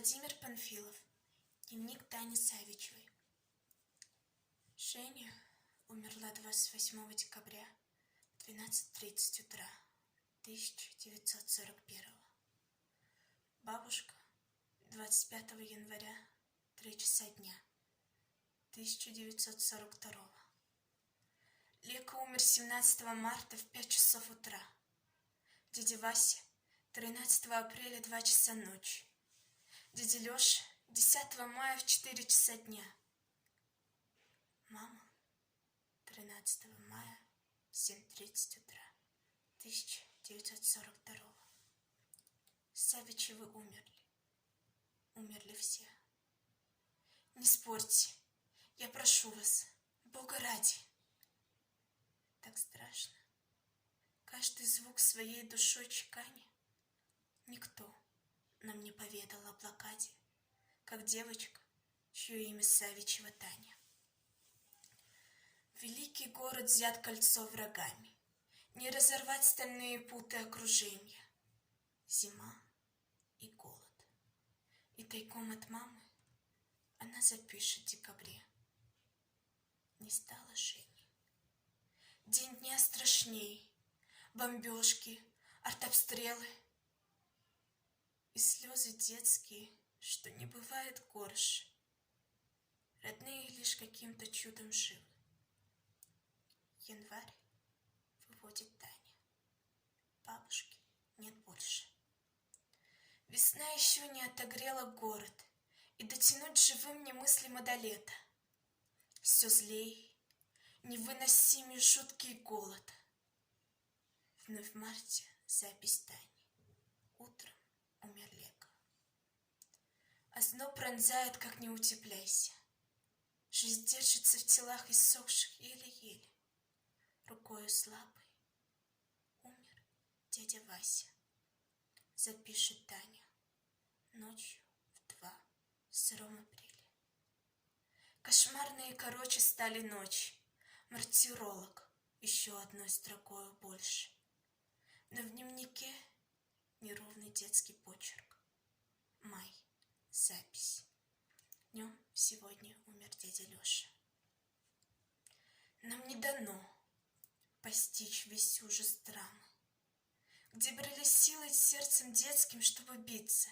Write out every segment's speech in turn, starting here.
Владимир Панфилов. Дневник Тани Савичевой. Женя умерла 28 декабря в 12:30 утра 1941. Бабушка 25 января 3 часа дня 1942. Лека умер 17 марта в 5 часов утра. Дядя Вася 13 апреля 2 часа ночи. Дядя Леша 10 мая в 4 часа дня. Мама 13 мая в 7:30 утра 1942. Савичевы умерли. Умерли все. Не спорьте, я прошу вас, Бога ради. Так страшно. Каждый звук своей душой чеканя. Никто нам не поведал о блокаде, как девочка, чье имя Савичева Таня. Великий город взят кольцо врагами, не разорвать стальные путы окружения. Зима и голод. И тайком от мамы она запишет в декабре. Не стало Жени. День дня страшней. Бомбежки, артобстрелы и слезы детские, что не бывает горше. Родные лишь каким-то чудом живы. Январь выводит Таня. Бабушки нет больше. Весна еще не отогрела город, и дотянуть живым немыслимо до лета. Все злей, невыносимый жуткий голод. Вновь в марте запись Тани. Утром умер Лека. Озноб пронзает, как не утепляйся. Жизнь держится в телах иссохших еле-еле. Рукою слабой умер дядя Вася. Запишет Таня ночью в 2 в сыром апреле. Кошмарные короче стали ночи. Мартиролог еще одной строкою больше. Но в дневнике неровный детский почерк. Май. Запись. Днем сегодня умер дядя Леша. Нам не дано постичь весь ужас драмы, где брались силы сердцем детским, чтобы биться.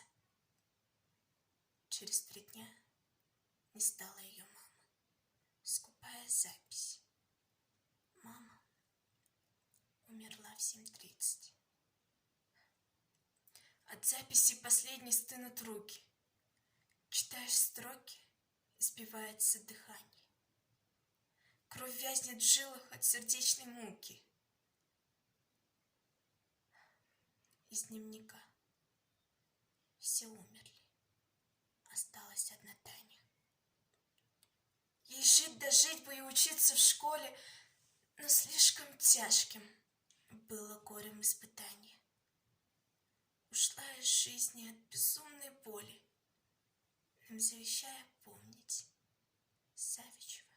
Через 3 дня не стало ее мамы. Скупая запись. Мама умерла в 7:30. От записи последней стынут руки. Читаешь строки, сбивается дыхание. Кровь вязнет в жилах от сердечной муки. Из дневника все умерли. Осталась одна Таня. Ей жить да жить бы и учиться в школе, но слишком тяжким было горем испытание. Ушла из жизни от безумной боли, нам завещая помнить Савичеву